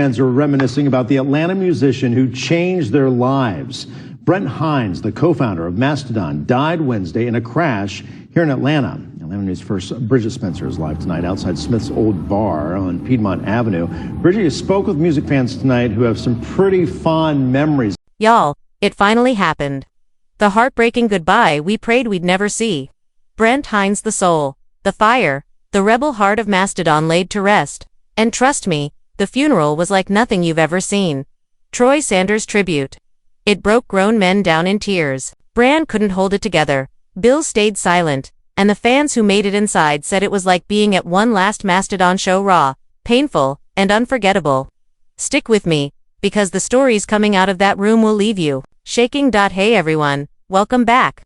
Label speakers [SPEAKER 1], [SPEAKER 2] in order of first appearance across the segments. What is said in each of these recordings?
[SPEAKER 1] Fans are reminiscing about the Atlanta musician who changed their lives. Brent Hinds, the co-founder of Mastodon, died Wednesday in a crash here in Atlanta. Atlanta News First Bridget Spencer is live tonight outside Smith's Old Bar on Piedmont Avenue. Bridget, you spoke with music fans tonight who have some pretty fond memories.
[SPEAKER 2] Y'all, it finally happened. The heartbreaking goodbye we prayed we'd never see. Brent Hinds, the soul, the fire, the rebel heart of Mastodon laid to rest. And trust me, the funeral was like nothing you've ever seen. Troy Sanders tribute. It broke grown men down in tears. Brann couldn't hold it together. Bill stayed silent. And the fans who made it inside said it was like being at one last Mastodon show, raw, painful, and unforgettable. Stick with me, because the stories coming out of that room will leave you shaking. Hey everyone, welcome back.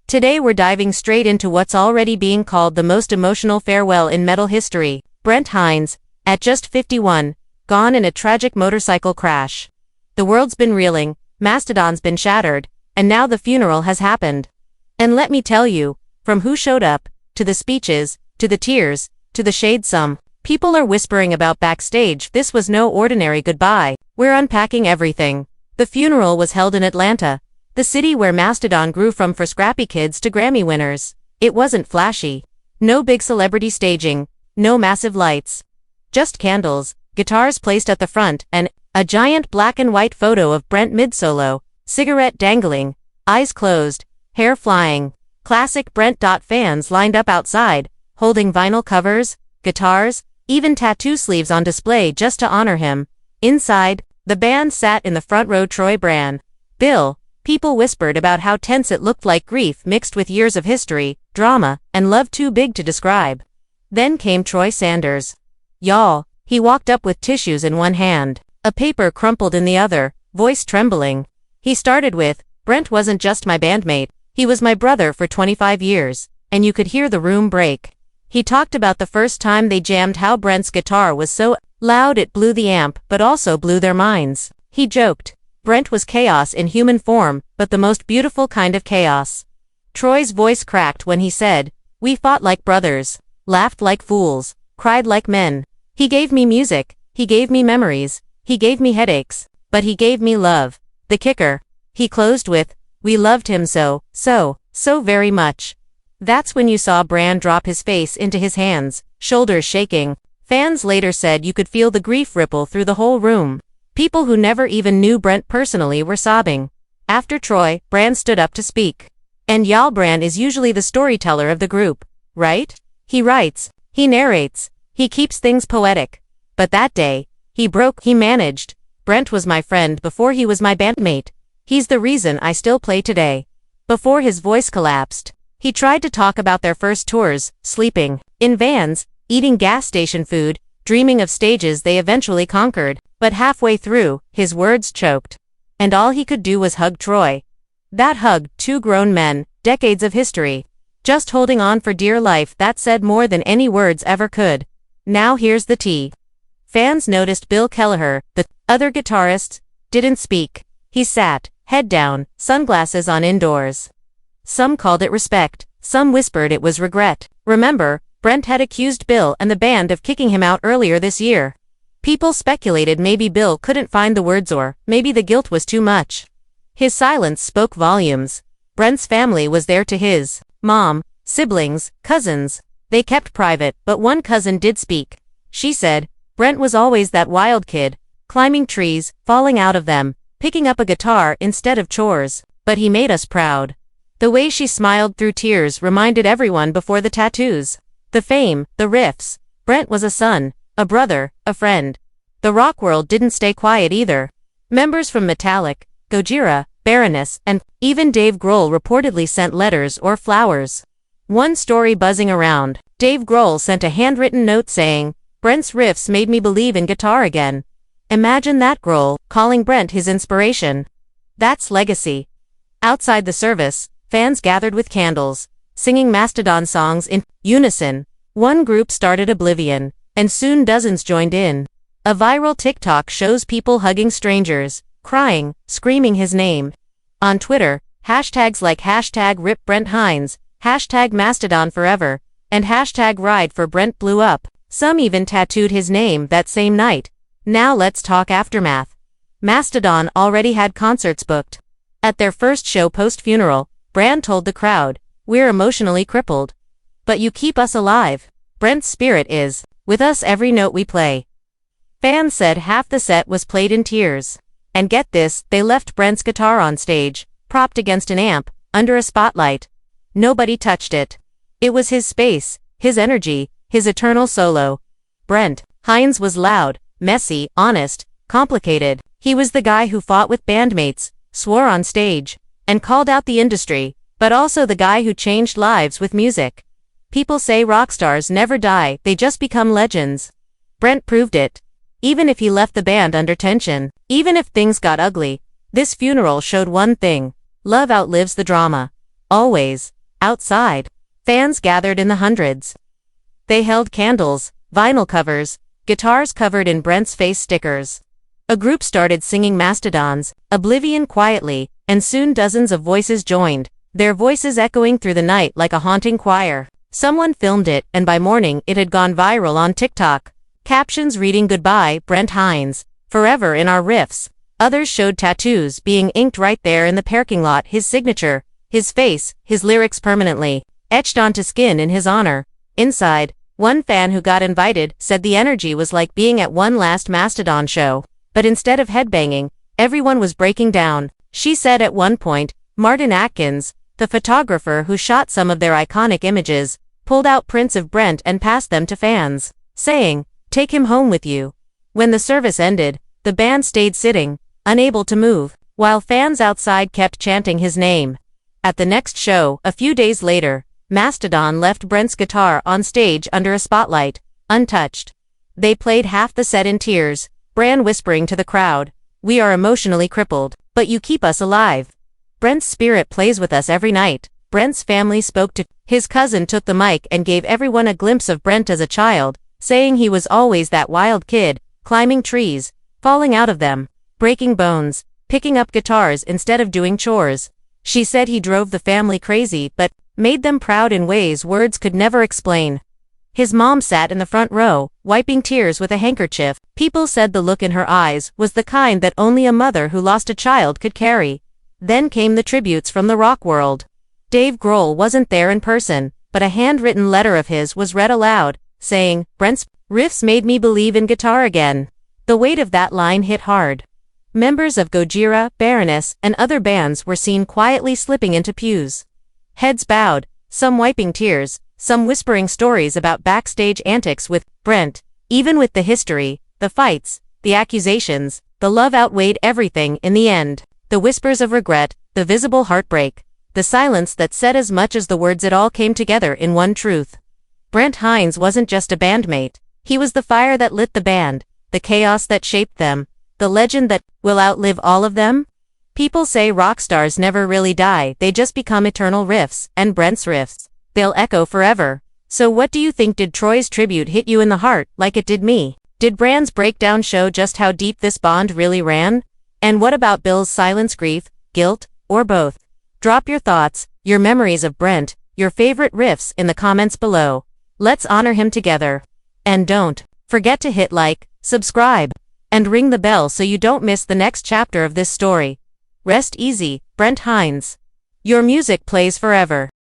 [SPEAKER 2] Today we're diving straight into what's already being called the most emotional farewell in metal history. Brent Hinds, at just 51, gone in a tragic motorcycle crash. The world's been reeling, Mastodon's been shattered, and now the funeral has happened. And let me tell you, from who showed up, to the speeches, to the tears, to the shade, some people are whispering about backstage. This was no ordinary goodbye. We're unpacking everything. The funeral was held in Atlanta, the city where Mastodon grew from, for scrappy kids to Grammy winners. It wasn't flashy. No big celebrity staging, no massive lights. Just candles, guitars placed at the front, and a giant black and white photo of Brent mid-solo, cigarette dangling, eyes closed, hair flying. Classic Brent. Fans lined up outside, holding vinyl covers, guitars, even tattoo sleeves on display just to honor him. Inside, the band sat in the front row. Troy, Brann, Bill. People whispered about how tense it looked, like grief mixed with years of history, drama, and love too big to describe. Then came Troy Sanders. Y'all, he walked up with tissues in one hand, a paper crumpled in the other, voice trembling. He started with, "Brent wasn't just my bandmate, he was my brother for 25 years, and you could hear the room break." He talked about the first time they jammed, how Brent's guitar was so loud it blew the amp but also blew their minds. He joked, Brent was chaos in human form, but the most beautiful kind of chaos. Troy's voice cracked when he said, "We fought like brothers, laughed like fools, cried like men. He gave me music, he gave me memories, he gave me headaches, but he gave me love." The kicker. He closed with, "We loved him so very much." That's when you saw Brann drop his face into his hands, shoulders shaking. Fans later said you could feel the grief ripple through the whole room. People who never even knew Brent personally were sobbing. After Troy, Brann stood up to speak. And y'all, Brann is usually the storyteller of the group, right? He writes, he narrates, he keeps things poetic. But that day, he managed. "Brent was my friend before he was my bandmate. He's the reason I still play today." Before his voice collapsed, he tried to talk about their first tours, sleeping in vans, eating gas station food, dreaming of stages they eventually conquered. But halfway through, his words choked. And all he could do was hug Troy. That hug, two grown men, decades of history, just holding on for dear life, that said more than any words ever could. Now here's the tea. Fans noticed Bill Kelleher, the other guitarist, didn't speak. He sat, head down, sunglasses on, indoors. Some called it respect, some whispered it was regret. Remember, Brent had accused Bill and the band of kicking him out earlier this year. People speculated maybe Bill couldn't find the words, or maybe the guilt was too much. His silence spoke volumes. Brent's family was there, to his mom, siblings, cousins. They kept private, but one cousin did speak. She said, "Brent was always that wild kid, climbing trees, falling out of them, picking up a guitar instead of chores. But he made us proud." The way she smiled through tears reminded everyone before the tattoos, the fame, the riffs. Brent was a son, a brother, a friend. The rock world didn't stay quiet either. Members from Metallica, Gojira, Baroness, and even Dave Grohl reportedly sent letters or flowers. One story buzzing around, Dave Grohl sent a handwritten note saying, "Brent's riffs made me believe in guitar again." Imagine that, Grohl calling Brent his inspiration. That's legacy. Outside the service, fans gathered with candles, singing Mastodon songs in unison. One group started Oblivion, and soon dozens joined in. A viral TikTok shows people hugging strangers, crying, screaming his name. On Twitter, hashtags like #RipBrentHinds, #MastodonForever, and #RideForBrent blew up. Some even tattooed his name that same night. Now let's talk aftermath. Mastodon already had concerts booked. At their first show post-funeral, Brann told the crowd, "We're emotionally crippled. But you keep us alive. Brent's spirit is with us every note we play." Fans said half the set was played in tears. And get this, they left Brent's guitar on stage, propped against an amp, under a spotlight. Nobody touched it. It was his space, his energy, his eternal solo. Brent Hinds was loud, messy, honest, complicated. He was the guy who fought with bandmates, swore on stage, and called out the industry, but also the guy who changed lives with music. People say rock stars never die, they just become legends. Brent proved it. Even if he left the band under tension, even if things got ugly, this funeral showed one thing: love outlives the drama. Always. Outside, fans gathered in the hundreds. They held candles, vinyl covers, guitars covered in Brent's face stickers. A group started singing Mastodon's Oblivion quietly, and soon dozens of voices joined, their voices echoing through the night like a haunting choir. Someone filmed it, and by morning it had gone viral on TikTok. Captions reading "Goodbye, Brent Hinds, forever in our riffs." Others showed tattoos being inked right there in the parking lot, his signature, his face, his lyrics permanently etched onto skin in his honor. Inside, one fan who got invited said the energy was like being at one last Mastodon show. But instead of headbanging, everyone was breaking down. She said at one point, Martin Atkins, the photographer who shot some of their iconic images, pulled out prints of Brent and passed them to fans, saying, "Take him home with you." When the service ended, the band stayed sitting, unable to move, while fans outside kept chanting his name. At the next show, a few days later, Mastodon left Brent's guitar on stage under a spotlight, untouched. They played half the set in tears, Brann whispering to the crowd, "We are emotionally crippled, but you keep us alive. Brent's spirit plays with us every night." Brent's family spoke to his cousin, took the mic and gave everyone a glimpse of Brent as a child, saying he was always that wild kid, climbing trees, falling out of them, breaking bones, picking up guitars instead of doing chores. She said he drove the family crazy but made them proud in ways words could never explain. His mom sat in the front row, wiping tears with a handkerchief. People said the look in her eyes was the kind that only a mother who lost a child could carry. Then came the tributes from the rock world. Dave Grohl wasn't there in person, but a handwritten letter of his was read aloud, saying, "Brent's riffs made me believe in guitar again." The weight of that line hit hard. Members of Gojira, Baroness, and other bands were seen quietly slipping into pews. Heads bowed, some wiping tears, some whispering stories about backstage antics with Brent. Even with the history, the fights, the accusations, the love outweighed everything in the end. The whispers of regret, the visible heartbreak, the silence that said as much as the words, it all came together in one truth. Brent Hinds wasn't just a bandmate. He was the fire that lit the band, the chaos that shaped them, the legend that will outlive all of them. People say rock stars never really die, they just become eternal riffs, and Brent's riffs, they'll echo forever. So what do you think? Did Troy's tribute hit you in the heart, like it did me? Did Brann's breakdown show just how deep this bond really ran? And what about Bill's silence, grief, guilt, or both? Drop your thoughts, your memories of Brent, your favorite riffs in the comments below. Let's honor him together. And don't forget to hit like, subscribe, and ring the bell so you don't miss the next chapter of this story. Rest easy, Brent Hinds. Your music plays forever.